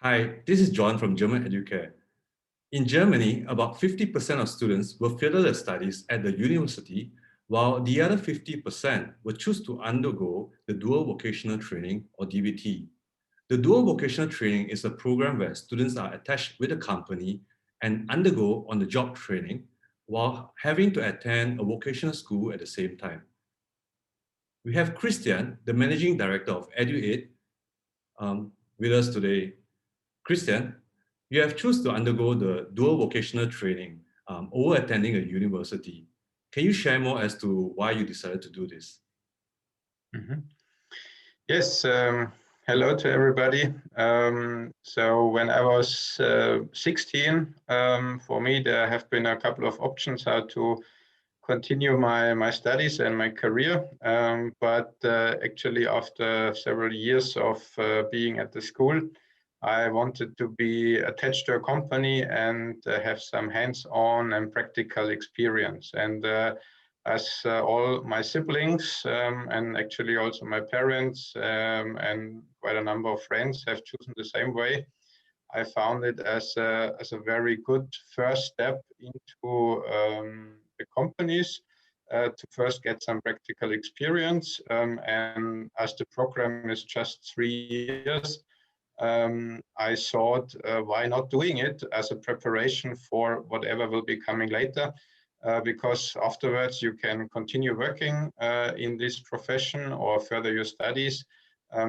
Hi, this is John from German Educare. In Germany, about 50% of students will further their studies at the university, while the other 50% will choose to undergo the Dual Vocational Training or DVT. The Dual Vocational Training is a program where students are attached with a company and undergo on-the-job training while having to attend a vocational school at the same time. We have Christian, the Managing Director of EduAid, with us today. Christian, you have chosen to undergo the dual vocational training over attending a university. Can you share more as to why you decided to do this? Yes, hello to everybody. So when I was 16, for me, there have been a couple of options how to continue my studies and my career. But actually, after several years of being at the school, I wanted to be attached to a company and have some hands-on and practical experience. And as all my siblings and actually also my parents and quite a number of friends have chosen the same way, I found it as a very good first step into the companies to first get some practical experience. And as the program is just 3 years, I thought, why not doing it as a preparation for whatever will be coming later? Because afterwards you can continue working in this profession or further your studies.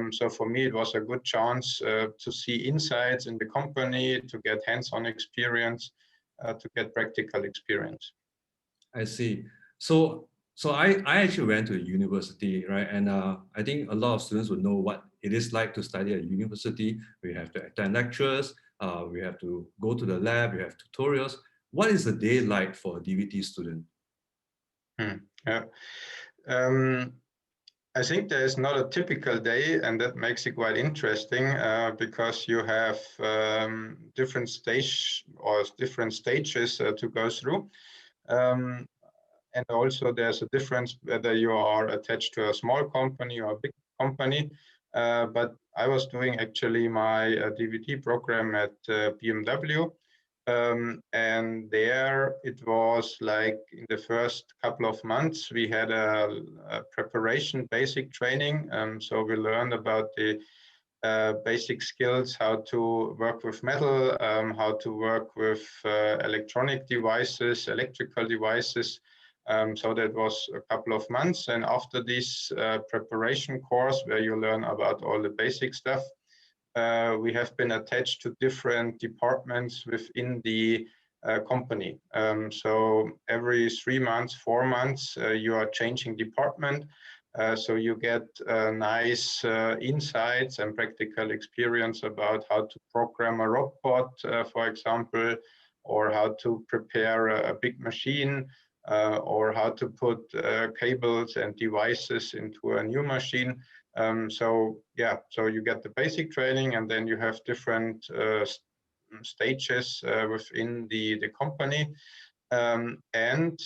So for me, it was a good chance to see insights in the company, to get hands-on experience, to get practical experience. I see. So I actually went to a university, right? And I think a lot of students would know what it is like to study at university. We have to attend lectures, we have to go to the lab, we have tutorials. What is a day like for a DVT student? Yeah. I think there is not a typical day, and that makes it quite interesting because you have different stages to go through. And also there's a difference whether you are attached to a small company or a big company. But I was doing actually my DVT program at BMW. And there it was like in the first couple of months, we had a preparation basic training. So we learned about the basic skills, how to work with metal, how to work with electronic devices, electrical devices. So that was a couple of months. And after this preparation course, where you learn about all the basic stuff, we have been attached to different departments within the company. So every 3 months, 4 months, you are changing department. So you get nice insights and practical experience about how to program a robot, for example, or how to prepare a big machine, or how to put cables and devices into a new machine. So you get the basic training, and then you have different stages within the company. And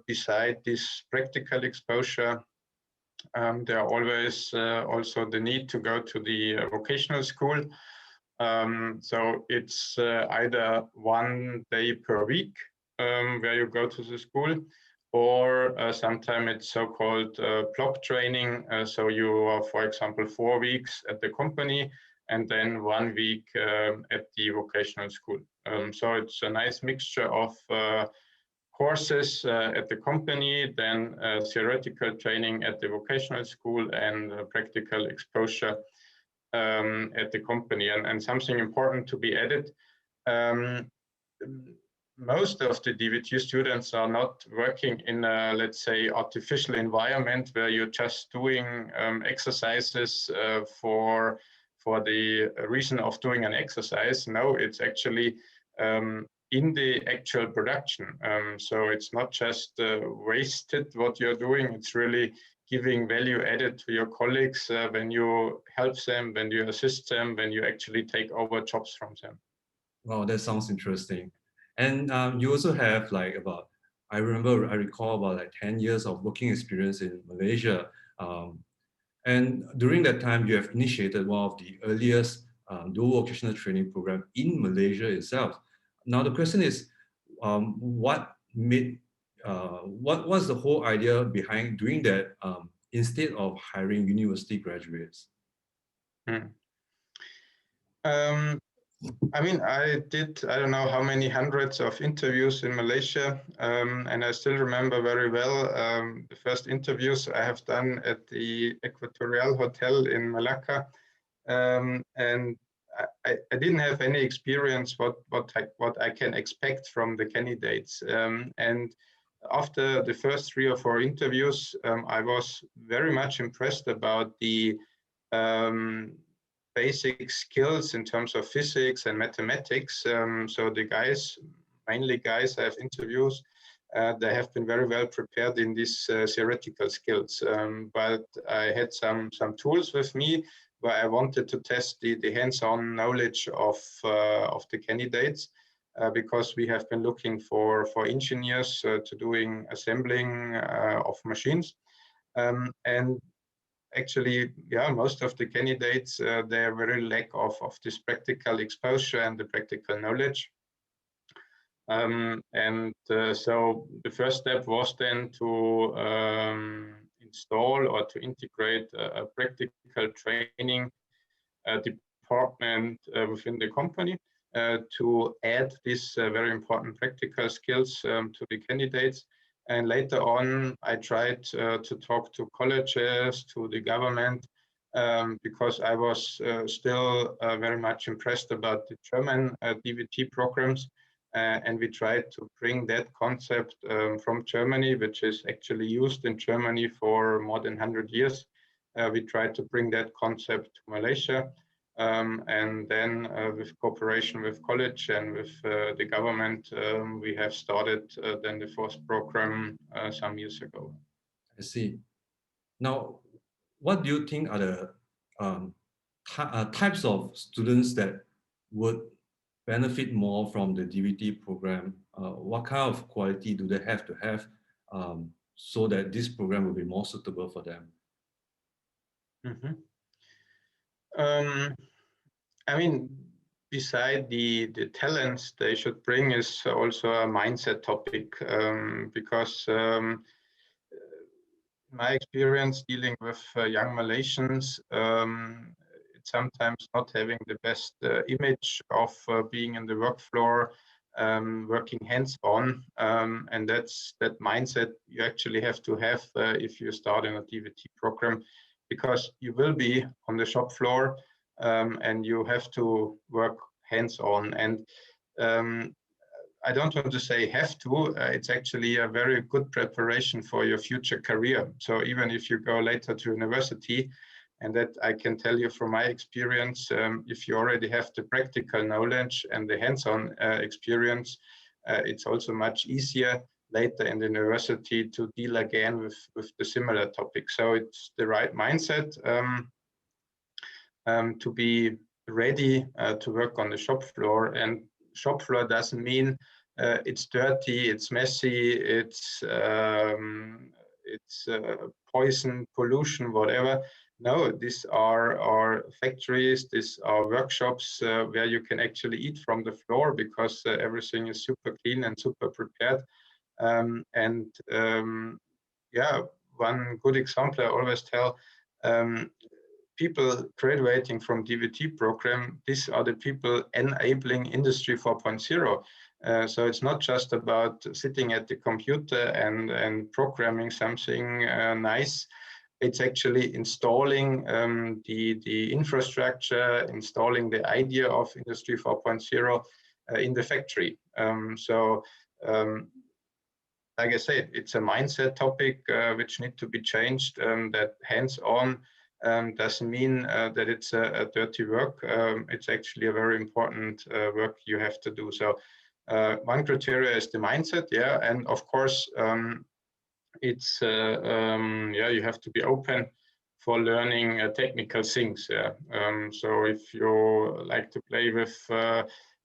beside this practical exposure, there are always also the need to go to the vocational school. So it's either 1 day per week where you go to the school, or sometimes it's so-called block training. So you are, for example, 4 weeks at the company and then 1 week at the vocational school. So it's a nice mixture of courses at the company, then theoretical training at the vocational school, and practical exposure at the company. And something important to be added, most of the DVT students are not working in a, let's say, artificial environment where you're just doing exercises for the reason of doing an exercise. No, it's actually in the actual production. So it's not just wasted what you're doing, it's really giving value added to your colleagues when you help them, when you assist them, when you actually take over jobs from them. Wow, that sounds interesting. And you also have like I recall about like 10 years of working experience in Malaysia. And during that time, you have initiated one of the earliest dual vocational training program in Malaysia itself. Now the question is, what was the whole idea behind doing that instead of hiring university graduates? I mean, I don't know how many hundreds of interviews in Malaysia, and I still remember very well the first interviews I have done at the Equatorial Hotel in Malacca, and I didn't have any experience what I can expect from the candidates, and after the first 3 or 4 interviews, I was very much impressed about the basic skills in terms of physics and mathematics. So the guys, mainly guys I have interviews, they have been very well prepared in these theoretical skills. But I had some tools with me where I wanted to test the hands-on knowledge of the candidates, because we have been looking for engineers to doing assembling of machines. And actually, yeah, most of the candidates, they are very lack of this practical exposure and the practical knowledge. So the first step was then to install or to integrate a practical training department within the company to add these very important practical skills to the candidates. And later on, I tried to talk to colleges, to the government, because I was still very much impressed about the German DVT programs. And we tried to bring that concept from Germany, which is actually used in Germany for more than 100 years. We tried to bring that concept to Malaysia. And then with cooperation with college and with the government, we have started then the first program some years ago. I see. Now, what do you think are the types of students that would benefit more from the DVT program? What kind of quality do they have to have so that this program will be more suitable for them? I mean, beside the talents they should bring is also a mindset topic, because my experience dealing with young Malaysians, it's sometimes not having the best image of being in the work floor, working hands-on, and that mindset you actually have to have if you start in a DVT program, because you will be on the shop floor and you have to work hands-on. And I don't want to say have to, it's actually a very good preparation for your future career. So even if you go later to university, and that I can tell you from my experience, if you already have the practical knowledge and the hands-on experience, it's also much easier later in the university to deal again with the similar topic. So it's the right mindset to be ready to work on the shop floor. And shop floor doesn't mean it's dirty, it's messy, it's poison, pollution, whatever. No, these are factories, these are workshops where you can actually eat from the floor, because everything is super clean and super prepared. Yeah, one good example I always tell, people graduating from DVT program, these are the people enabling Industry 4.0. So it's not just about sitting at the computer and programming something nice. It's actually installing the infrastructure, installing the idea of Industry 4.0 in the factory. Like I said, it's a mindset topic which needs to be changed, that hands-on doesn't mean that it's a dirty work. It's actually a very important work you have to do. So one criteria is the mindset, yeah, and of course it's yeah, you have to be open for learning technical things. Yeah. So if you like to play with,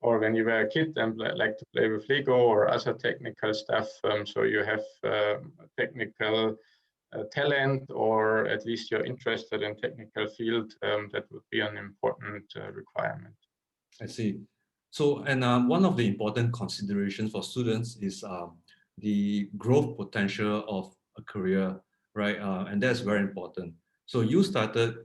or when you were a kid and like to play with Lego or other technical stuff, so you have technical talent, or at least you're interested in technical field, that would be an important requirement. I see. So, and one of the important considerations for students is the growth potential of a career, right? And that's very important. So you started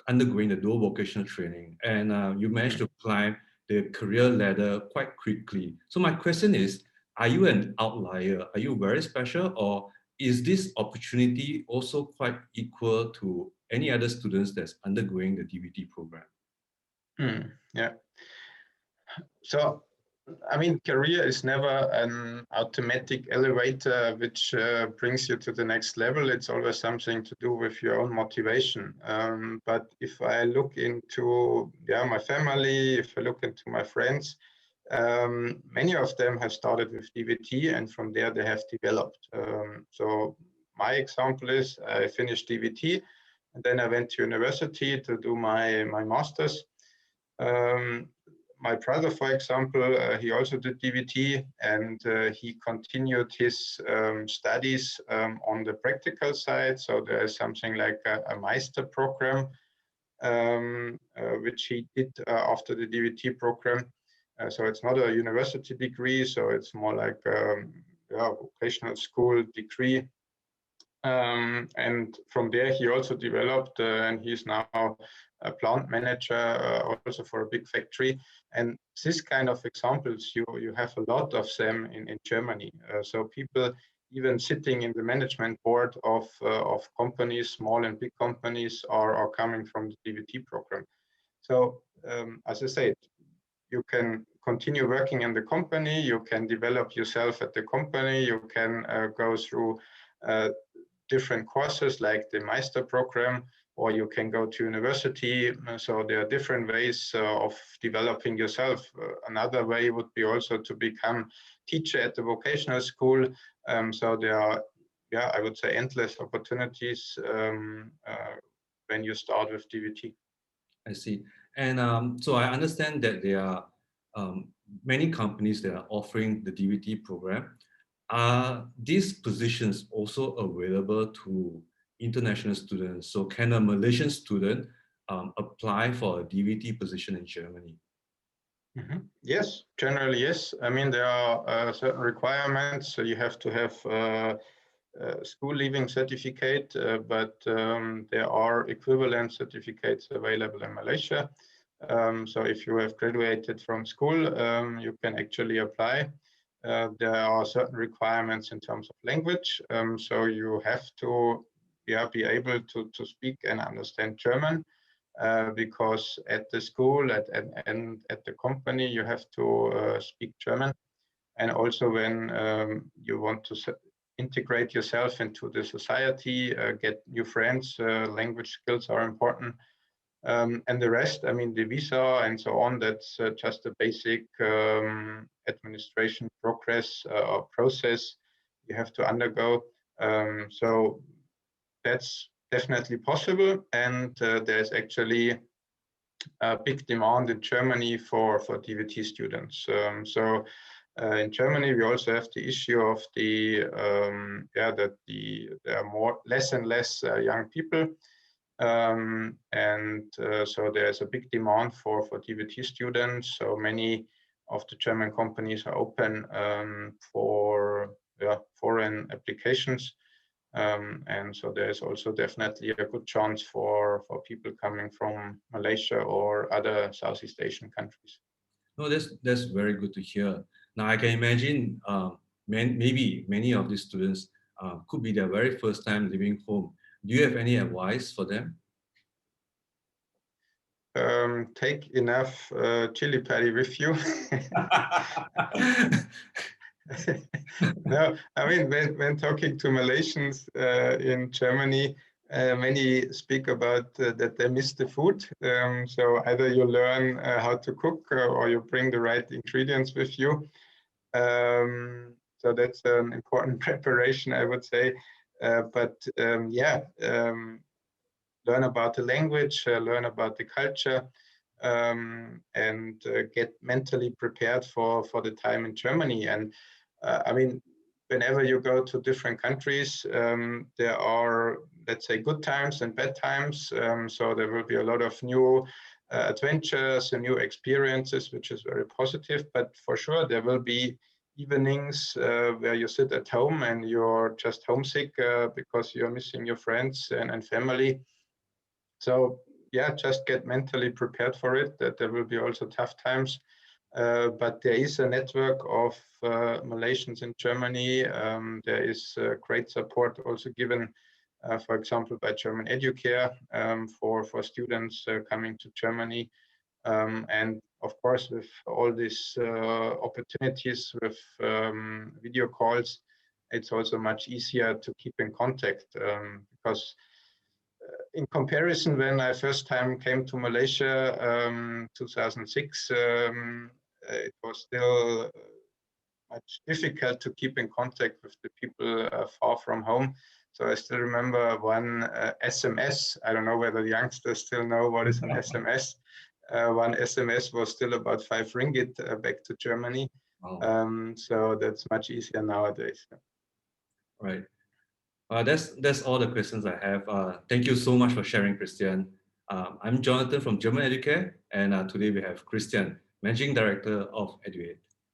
undergoing the dual vocational training, and you managed to climb the career ladder quite quickly. So my question is, are you an outlier? Are you very special, or is this opportunity also quite equal to any other students that's undergoing the DVT program? Yeah. So, I mean, career is never an automatic elevator which brings you to the next level. It's always something to do with your own motivation. But if I look into my family, if I look into my friends, many of them have started with DVT, and from there they have developed. So my example is I finished DVT, and then I went to university to do my master's. My brother, for example, he also did DVT, and he continued his studies on the practical side. So there is something like a Meister program, which he did after the DVT program. So it's not a university degree, so it's more like a vocational school degree. And from there, he also developed, and he's now a plant manager also for a big factory. And this kind of examples, you have a lot of them in Germany. So people even sitting in the management board of companies, small and big companies, are coming from the DVT program. So as I said, you can continue working in the company, you can develop yourself at the company, you can go through different courses like the Meister program, or you can go to university. So there are different ways of developing yourself. Another way would be also to become teacher at the vocational school. So there are, I would say, endless opportunities when you start with DVT. I see. And so I understand that there are many companies that are offering the DVT program. Are these positions also available to international students? So can a Malaysian student apply for a DVT position in Germany? Yes, generally, yes. I mean, there are certain requirements. So you have to have school leaving certificate, but there are equivalent certificates available in Malaysia. So if you have graduated from school, you can actually apply. There are certain requirements in terms of language. So you have to be able to speak and understand German. Because at the school and at the company, you have to speak German. And also when you want to integrate yourself into the society, get new friends, language skills are important. And the rest, I mean, the visa and so on, that's just a basic administration progress or process you have to undergo. So that's definitely possible. And there's actually a big demand in Germany for DVT students. So in Germany, we also have the issue of that there are less and less young people, and so there's a big demand for DVT students. So many of the German companies are open for foreign applications. And so there's also definitely a good chance for people coming from Malaysia or other Southeast Asian countries. No, that's very good to hear. Now I can imagine maybe many of these students could be their very first time leaving home. Do you have any advice for them? Take enough chili padi with you. No, I mean, when talking to Malaysians in Germany, many speak about that they miss the food. So either you learn how to cook or you bring the right ingredients with you. So that's an important preparation, I would say. Learn about the language, learn about the culture, and get mentally prepared for the time in Germany. And I mean, whenever you go to different countries, there are, let's say, good times and bad times. So there will be a lot of new adventures and new experiences, which is very positive. But for sure, there will be evenings where you sit at home and you're just homesick because you're missing your friends and family. So yeah, just get mentally prepared for it, that there will be also tough times. But there is a network of Malaysians in Germany. There is great support also given, for example, by German Educare for students coming to Germany. And of course, with all these opportunities with video calls, it's also much easier to keep in contact because in comparison, when I first time came to Malaysia, 2006, it was still much difficult to keep in contact with the people far from home. So I still remember one SMS. I don't know whether the youngsters still know what is an SMS. One SMS was still about 5 ringgit back to Germany. Oh. So that's much easier nowadays. Right. That's all the questions I have. Thank you so much for sharing, Christian. I'm Jonathan from German Educare, and today we have Christian, Managing Director of Educare.